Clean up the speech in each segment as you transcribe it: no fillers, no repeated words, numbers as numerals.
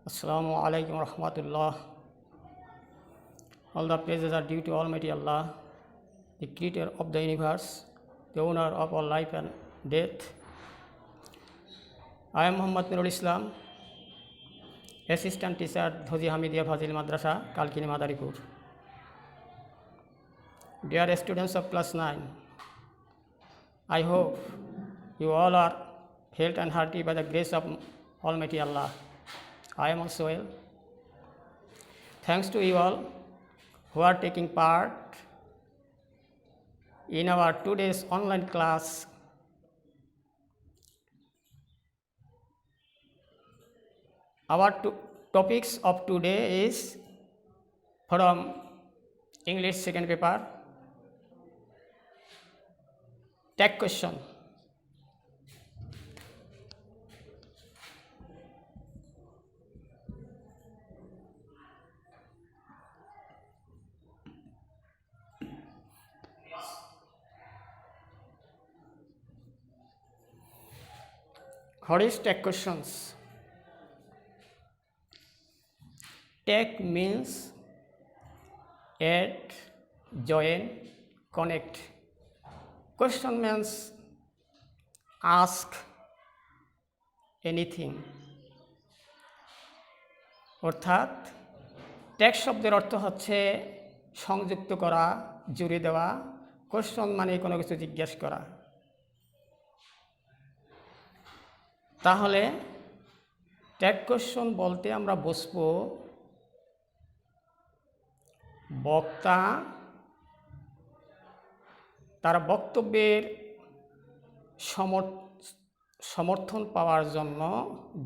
Assalamu alaikum rahmatullah. All the praises are due to Almighty Allah, the creator of the universe, the owner of all life and death. I am Muhammad Nurul Islam, assistant teacher, Dhoji Hamidiya Fazil Madrasa, Kalkini Madaripur. Dear students of class 9, I hope you all are healthy and hearty by the grace of Almighty Allah. I am also well. Thanks to you all who are taking part in our today's online class. Our topics of today is from English second paper, tag question. What is tag questions? Tag means add, join, connect. Question means ask anything. অর্থাৎ tag শব্দের অর্থ হচ্ছে সংযুক্ত করা, জুড়ে দেওয়া। Question মানে কোনো কিছু জিজ্ঞেস করা। তাহলে ট্যাগ কোশ্চন বলতে আমরা বুঝবো বক্তা তার বক্তব্যের সমর্থন পাওয়ার জন্য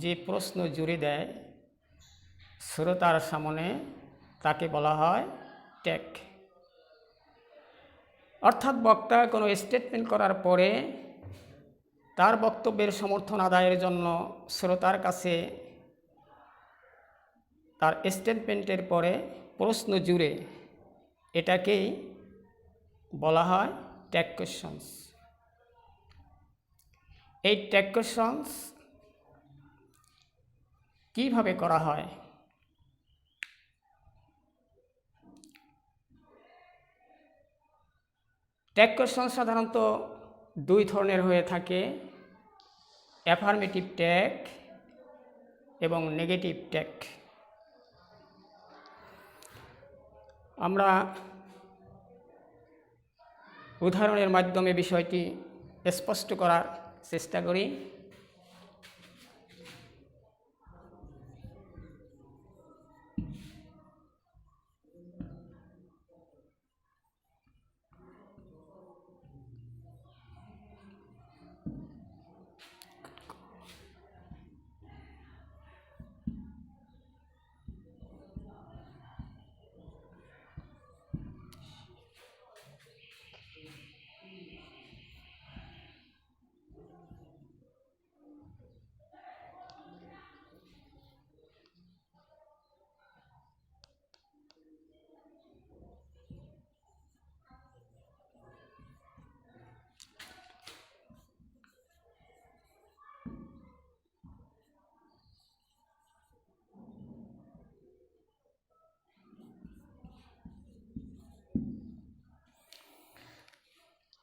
যে প্রশ্ন জুড়ে দেয় শ্রোতার সামনে, তাকে বলা হয় ট্যাগ। অর্থাৎ বক্তা কোনো স্টেটমেন্ট করার পরে তার বক্তব্যের সমর্থন আদায়ের জন্য শ্রোতার কাছে তার স্টেটমেন্টের পরে প্রশ্ন জুড়ে, এটাকেই বলা হয় ট্যাগ কোয়েশ্চনস। এই ট্যাগ কোয়েশ্চনস কীভাবে করা হয়? ট্যাগ কোয়েশ্চন সাধারণত দুই ধরনের হয়ে থাকে, অ্যাফার্মেটিভ ট্যাগ এবং নেগেটিভ ট্যাগ। আমরা উদাহরণের মাধ্যমে বিষয়টি স্পষ্ট করার চেষ্টা করি।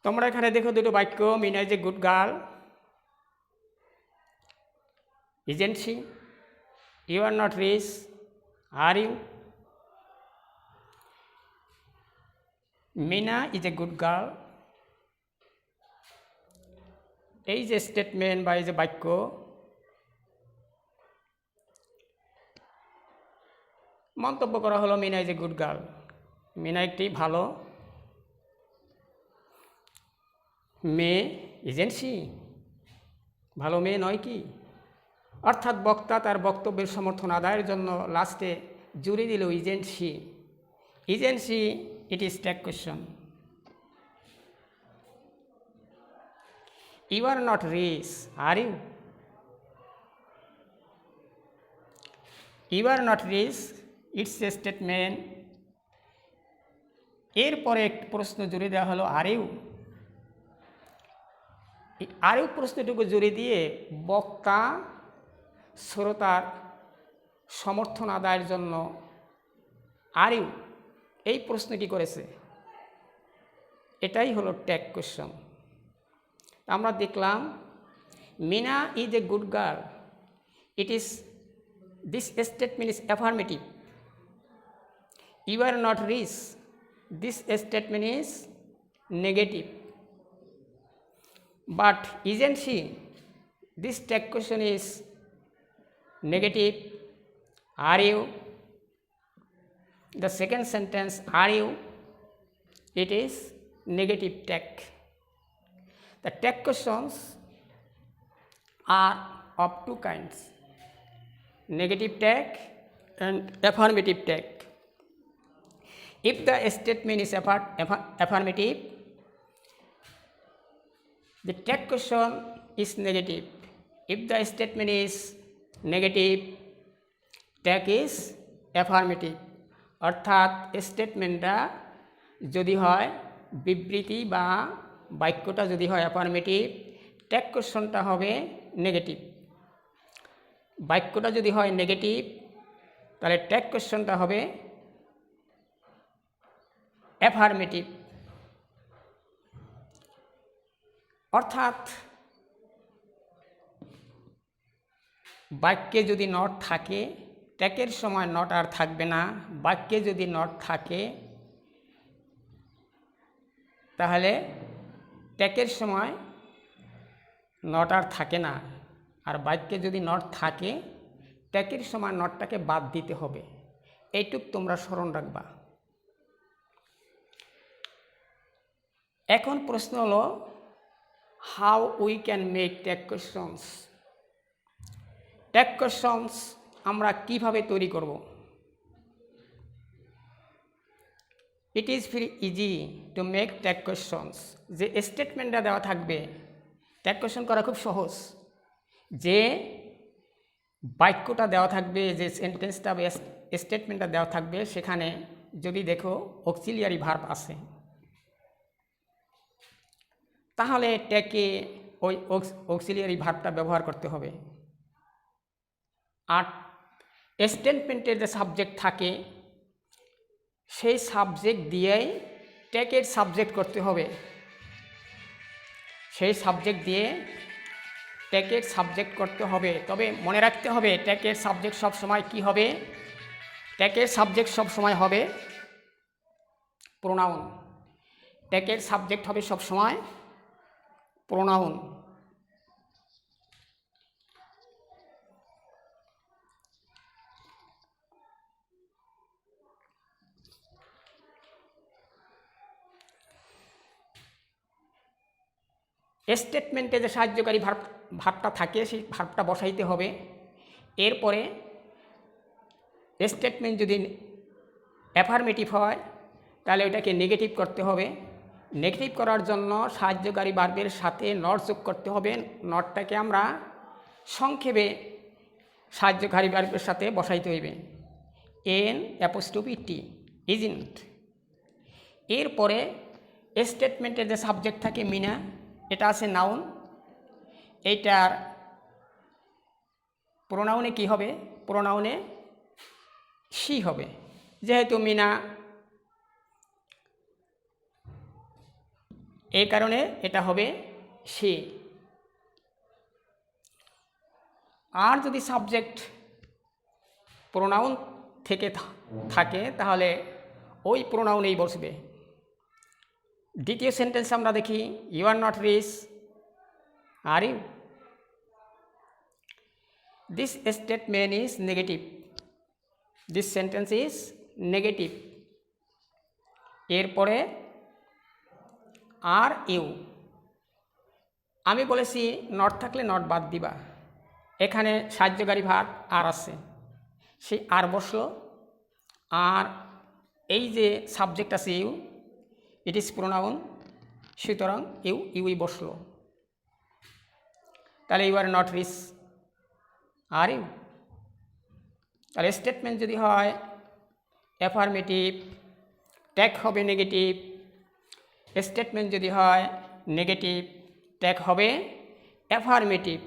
তোমরা এখানে দেখো দুটো বাক্য, Mina is a good girl, isn't she, you are not rich, are you? Mina is a good girl, এই যে স্টেটমেন্ট বা এই যে বাক্য, মন্তব্য করা হলো Mina is a good girl, Mina একটি ভালো মেয়ে, ইজেন্ট শি, ভালো মেয়ে নয় কি? অর্থাৎ বক্তা তার বক্তব্যের সমর্থন আদায়ের জন্য লাস্টে জুড়ে দিল isn't she. Isn't she, it is tag question. You are not rich, are you? You are not rich, it's a statement. এরপরে একটি প্রশ্ন জুড়ে দেওয়া হলো আর ইউ? আরেক প্রশ্নটুকু জুড়ে দিয়ে বক্তা শ্রোতার সমর্থন আদায়ের জন্য আর ইউ এই প্রশ্নটি করেছে, এটাই হলো ট্যাগ কোয়েশ্চন। আমরা দেখলাম Mina is a good girl, it is this statement is affirmative. You are not rich, this statement is negative. But isn't she, this tag question is negative. Are you? The second sentence, are you? It is negative tag. The tag questions are of two kinds, negative tag and affirmative tag. If the statement is affirmative, the tag question is negative. If the statement is negative, tag is affirmative. অর্থাৎ স্টেটমেন্টটা যদি হয় বিবৃতি বা বাক্যটা যদি হয় affirmative, tag কোয়েশ্চনটা হবে negative. বাক্যটা যদি হয় নেগেটিভ, তাহলে ট্যাগ কোয়েশ্চনটা হবে অ্যাফার্মেটিভ। অর্থাৎ বাক্যে যদি নট থাকে, ট্যাগের সময় নট আর থাকবে না। বাক্যে যদি নট থাকে তাহলে ট্যাগের সময় নট আর থাকে না। আর বাক্যে যদি নট থাকে, ট্যাগের সময় নটটাকে বাদ দিতে হবে। এইটুক তোমরা স্মরণ রাখবা। এখন প্রশ্ন হলো, how we can make tag questions. Tag questions আমরা কিভাবে তৈরি করব? It is very easy to make tag questions. যে স্টেটমেন্টটা দেওয়া থাকবে, ট্যাগ কোয়েশ্চন করা খুব সহজ। যে বাক্যটা দেওয়া থাকবে, যে সেন্টেন্সটা বা স্টেটমেন্টটা দেওয়া থাকবে, সেখানে যদি দেখো অক্সিলিয়ারি ভার্ব আছে, তাহলে ট্যাগে ওই অক্সিলিয়ারি ভার্বটা ব্যবহার করতে হবে। আর স্টেটমেন্টের যে সাবজেক্ট থাকে, সেই সাবজেক্ট দিয়েই ট্যাগের সাবজেক্ট করতে হবে। সেই সাবজেক্ট দিয়ে ট্যাগের সাবজেক্ট করতে হবে। তবে মনে রাখতে হবে, ট্যাগের সাবজেক্ট সব সময় কি হবে? ট্যাগের সাবজেক্ট সব সময় হবে প্রোনাউন। ট্যাগের সাবজেক্ট হবে সব সময় প্রোনাউন। স্টেটমেন্টে যে সাহায্যকারী ভার্বটা থাকে, সেই ভার্বটা বসাইতে হবে। এরপরে স্টেটমেন্ট যদি অ্যাফার্মেটিভ হয়, তাহলে ওইটাকে নেগেটিভ করতে হবে। নেগেটিভ করার জন্য সাহায্যকারী ভার্বের সাথে নট যোগ করতে হবে। নটটাকে আমরা সংক্ষেপে সাহায্যকারী ভার্বের সাথে বসাইতে হইবে, এন অ্যাপোস্ট্রফি টি, ইজন্ট। এরপরে স্টেটমেন্টের যে সাবজেক্ট থাকে মিনা, এটা আছে নাউন। এইটার প্রোনাউনে কি হবে? প্রোনাউনে শি হবে। যেহেতু মিনা, এই কারণে এটা হবে শি। আর যদি সাবজেক্ট প্রোনাউন থেকে থাকে, তাহলে ওই প্রোনাউনেই বসবে। দ্বিতীয় সেন্টেন্স আমরা দেখি, you are not rich, are you? This statement is negative. This sentence is negative. এরপরে আর ইউ। আমি বলেছি নট থাকলে নট বাদ দিবা। এখানে সাহায্যকারী ভার্ব আর আছে, সেই আর বসলো। আর এই যে সাবজেক্ট আছে ইউ, ইট ইজ প্রোনাউন, সুতরাং ইউই বসলো। তাহলে you are not rich, are you? তাহলে স্টেটমেন্ট যদি হয় অ্যাফার্মেটিভ, ট্যাগ হবে নেগেটিভ। স্টেটমেন্ট যদি হয় নেগেটিভ, ট্যাগ হবে অ্যাফার্মেটিভ।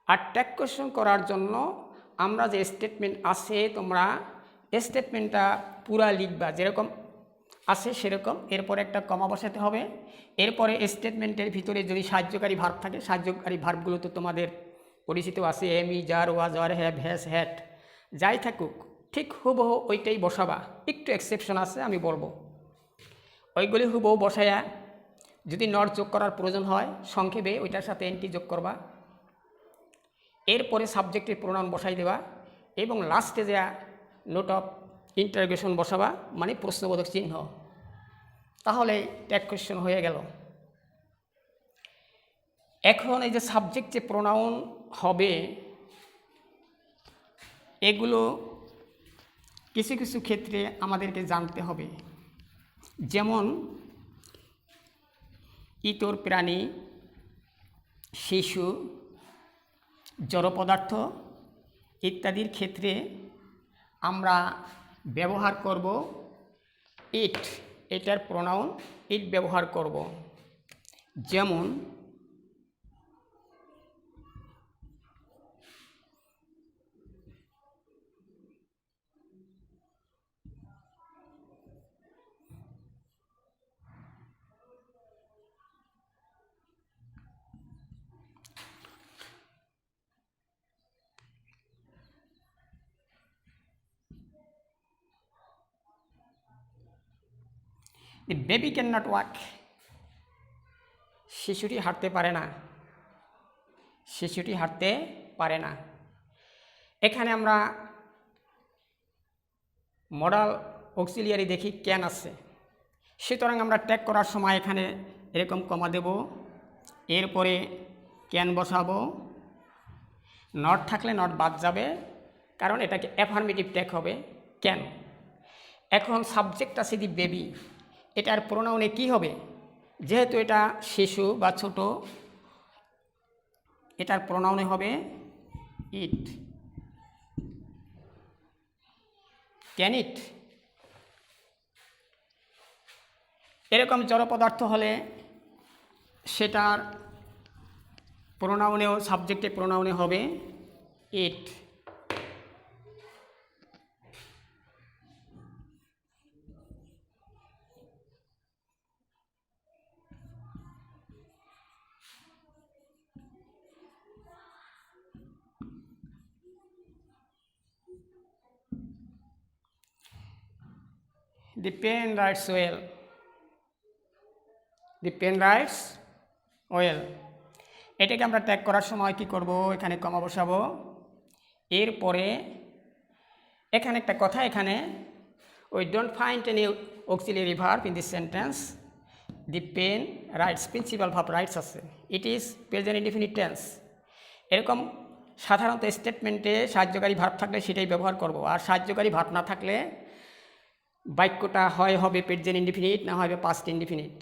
আর ট্যাগ কোয়েশ্চন করার জন্য আমরা যে স্টেটমেন্ট আছে তোমরা স্টেটমেন্টটা পুরা লিখবা, যেরকম আছে সেরকম, এরপরে একটা কমা বসাতে হবে। এরপরে স্টেটমেন্টের ভিতরে যদি সাহায্যকারী ভার্ব থাকে, সাহায্যকারী ভার্বগুলো তো তোমাদের পরিচিত আছে, am, is, are, was, were, have, has, had, যাই থাকুক ঠিক হুবহু ওইটাই বসাবা। একটু এক্সেপশন আছে আমি বলবো, ওইগুলি হুবহু বসায়া যদি নট যোগ করার প্রয়োজন হয় সংক্ষেপে ওইটার সাথে এনটি যোগ করবা। এরপরে সাবজেক্টের প্রোনাউন বসাই দেবা এবং লাস্টে যা নোট অফ ইন্টারোগেশন বসাবা, মানে প্রশ্নবোধক চিহ্ন। তাহলে ট্যাগ কোয়েশ্চন হয়ে গেল। এখন এই যে সাবজেক্ট যে প্রোনাউন হবে এগুলো কিছু কিছু ক্ষেত্রে আমাদেরকে জানতে হবে। যেমন ইতর প্রাণী, শিশু, জড় পদার্থ ইত্যাদির ক্ষেত্রে আমরা ব্যবহার করব ইট, এটার প্রোনাউন ইট ব্যবহার করব। যেমন The baby cannot walk. শিশুটি হাঁটতে পারে না, শিশুটি হাঁটতে পারে না। এখানে আমরা মডাল অক্সিলিয়ারি দেখি ক্যান আছে, সুতরাং আমরা ট্যাগ করার সময় এখানে এরকম কমা দেব, এরপরে ক্যান বসাবো। নট থাকলে নট বাদ যাবে, কারণ এটাকে অ্যাফার্মেটিভ ট্যাগ হবে ক্যান। এখন সাবজেক্ট আছে দি বেবি, এটার প্রোনাউনে কি হবে? যেহেতু এটা শিশু বা ছোট, এটার প্রোনাউনে হবে ইট। ক্যান ইট। এরকম জড় পদার্থ হলে সেটার প্রোনাউনেও সাবজেক্টের প্রোনাউনে হবে ইট। The pen writes well. The pen writes well. এটাকে আমরা ট্যাগ করার সময় কি করব? এখানে কমা বসাবো, এরপরে এখানে একটা কথা, এখানে we don't find any auxiliary verb in this sentence. The pen writes, principal verb writes আছে, it is present indefinite tense. এরকম সাধারণত স্টেটমেন্টে সাহায্যকারী ভার্ব থাকলে সেটাই ব্যবহার করব, আর সাহায্যকারী ভার্ব না থাকলে বাক্যটা হয় হবে প্রেজেন্ট ইনডিফিনিট, না হবে পাস্ট ইনডিফিনিট।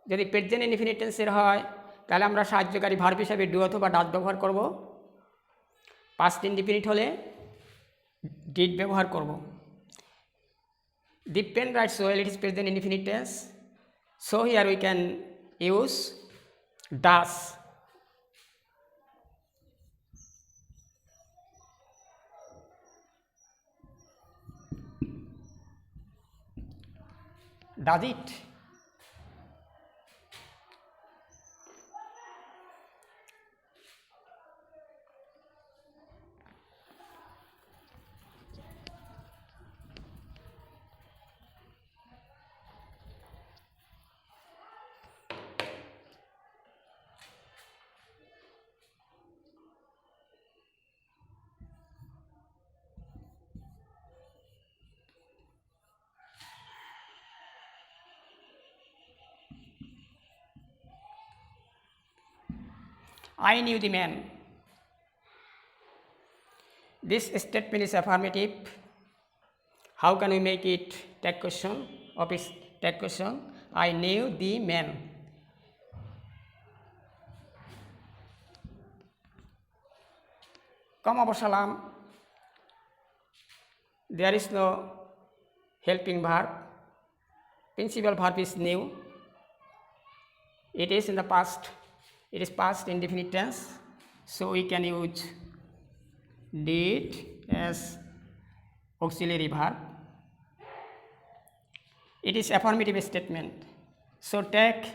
যদি প্রেজেন্ট ইনডিফিনিট টেন্সের হয় তাহলে আমরা সাহায্যকারী ভার্ব হিসাবে ডু অথবা ডাজ ব্যবহার করব, পাস্ট ইনডিফিনিট হলে ডিড ব্যবহার করব। The pen writes well, it is present indefinite tense, so here we can use does. Does it? I knew the man. This statement is affirmative. How can we make it tag question of its tag question? I knew the man. Comma বসালাম, there is no helping verb, principal verb is knew, it is in the past, it is past indefinite tense, so we can use did as auxiliary verb. It is affirmative statement. So take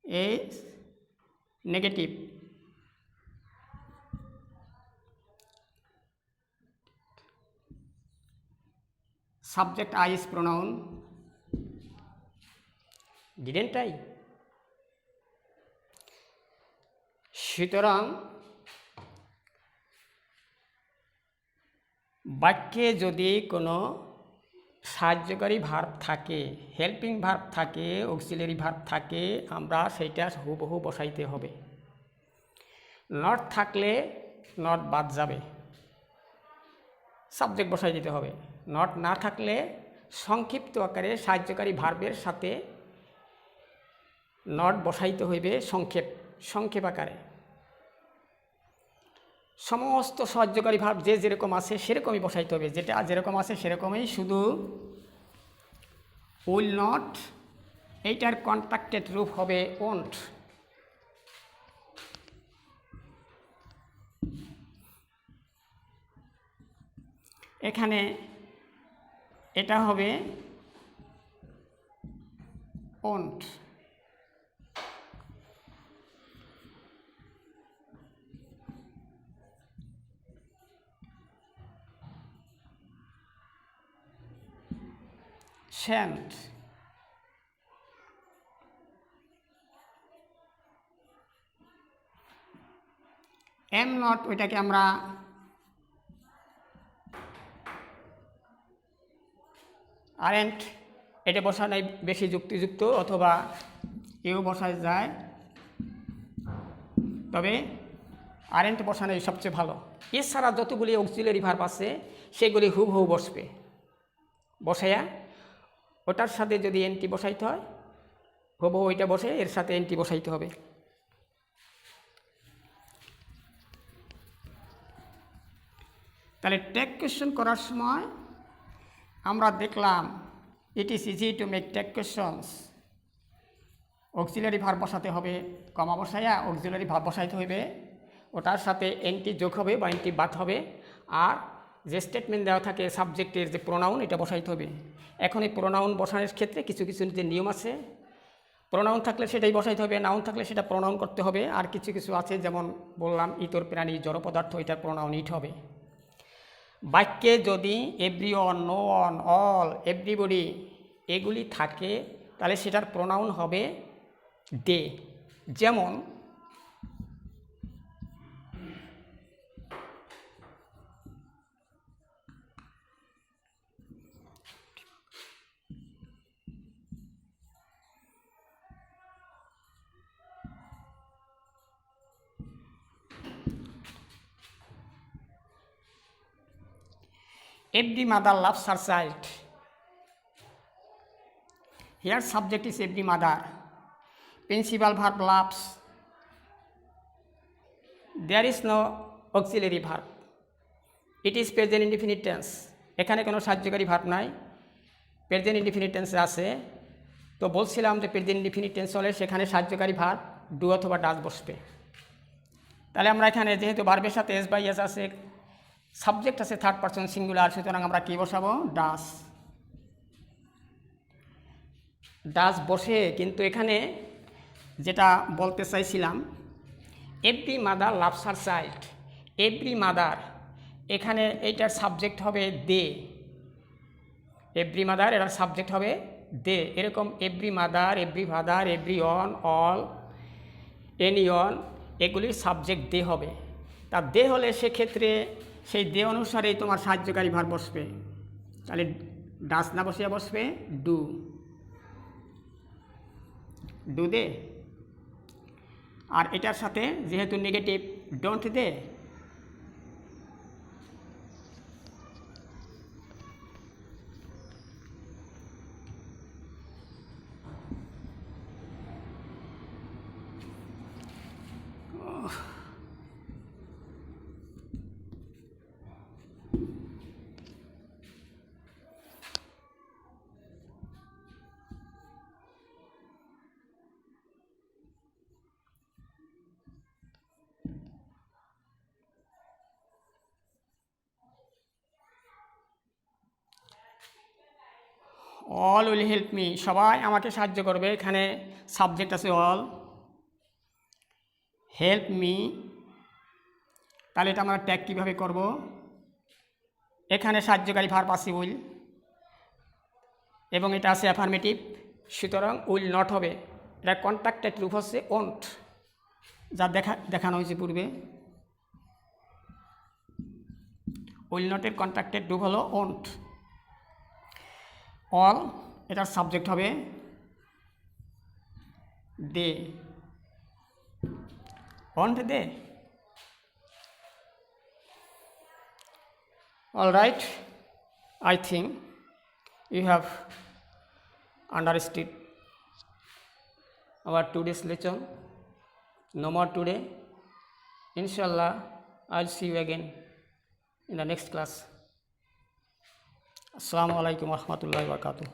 a negative. Subject I is pronoun. Didn't I? সুতরাং বাক্যে যদি কোনো সাহায্যকারী verb থাকে, helping verb থাকে, auxiliary verb থাকে, আমরা সেইটা হুবহু বসাইতে হবে। নট থাকলে নট বাদ যাবে, সাবজেক্ট বসাই দিতে হবে। নট না থাকলে সংক্ষিপ্ত আকারে সাহায্যকারী ভার্বের সাথে নট বসাইতে হইবে সংক্ষেপ আকারে। সমস্ত সাহায্যকারী ভার্ব যে যেরকম আছে সেরকমই বসাইতে হবে, যেটা যেরকম আছে সেরকমই, শুধু উইল নট এইটার কন্ট্রাক্টেড রূপ হবে ওন্ট। এখানে এটা হবে ওন্ট। shan't, am not ওইটাকে আমরা aren't এটা বসানোই বেশি যুক্তিযুক্ত, অথবা এও বসায় যায়, তবে aren't বসানোই সবচেয়ে ভালো। এছাড়া যতগুলি অক্সিলারি ভার্ব আছে সেগুলি হুবহু বসবে, বসাইয়া ওটার সাথে যদি এনটি বসাইতে হয় হুবহু ওইটা বসে এর সাথে এনটি বসাইতে হবে। তাহলে টেক কোয়েশ্চন করার সময় আমরা দেখলাম it is easy to make tag questions. Auxiliary verb বসাতে হবে, কমা বসাইয়া অক্সিলারি ভার্ব বসাইতে হবে, ওটার সাথে এনটি যোগ হবে বা এনটি বাদ হবে, আর যে স্টেটমেন্ট দেওয়া থাকে সাবজেক্টের যে প্রোনাউন এটা বসাইতে হবে। এখন এই প্রোনাউন বসানোর ক্ষেত্রে কিছু কিছু যে নিয়ম আছে, প্রোনাউন থাকলে সেটাই বসাইতে হবে, নাউন থাকলে সেটা প্রোনাউন করতে হবে, আর কিছু কিছু আছে যেমন বললাম ইতর প্রাণী জড় পদার্থ এটার প্রোনাউন ইট হবে। বাক্যে যদি everyone, no one, all, everybody এগুলি থাকে তাহলে সেটার প্রোনাউন হবে দে। যেমন every mother loves her child. Here subject is every mother. Principal verb loves. There is no auxiliary verb. It is present indefinite tense. এখানে কোনো সাহায্যকারী ভার্ব নাই, প্রেজেন্ট ইনডিফিনিট টেন্স আছে। তো বলছিলাম যে প্রেজেন্ট ইনডিফিনিট টেন্স হলে সেখানে সাহায্যকারী ভার্ব ডু অথবা ডাজ বসবে। তাহলে আমরা এখানে যেহেতু ভার্বের সাথে এস বাই এস আছে, সাবজেক্ট আছে থার্ড পারসন সিঙ্গুলার, সুতরাং আমরা কী বসাবো? ডাজ। ডাজ বসে, কিন্তু এখানে যেটা বলতে চাইছিলাম every mother loves her child, every mother এখানে এইটার সাবজেক্ট হবে দে। এভরি মাদার এটার সাবজেক্ট হবে দে। এরকম every mother, every father, every on, all, any on এগুলির সাবজেক্ট দে হবে। তা দে হলে সেক্ষেত্রে সেই দে অনুসারেই তোমার সাহায্যকারী ভার্ব বসবে। তাহলে ডাস না বসিয়া বসবে ডু, ডু দে। আর এটার সাথে যেহেতু negative don't they, all will help me, সবাই আমাকে সাহায্য করবে। এখানে সাবজেক্ট আছে অল, হেল্প মি, তাহলে এটা আমরা ট্যাগ কীভাবে করব? এখানে সাহায্যকারী ভার্ব আছে উইল, এবং এটা আছে অ্যাফার্মেটিভ, সুতরাং উইল নট হবে। এটা কন্ট্রাক্টেড রূপ হচ্ছে ওন্ট, যা দেখানো হয়েছে পূর্বে। উইল নটের কন্ট্রাক্টেড রূপ হলো ওন্ট। অল, এটার সাবজেক্ট হবে they, won't they. All right, I think you have understood our today's lesson. No more today. Inshallah, I'll see you again in the next class. Assalamu alaikum warahmatullahi wabarakatuh.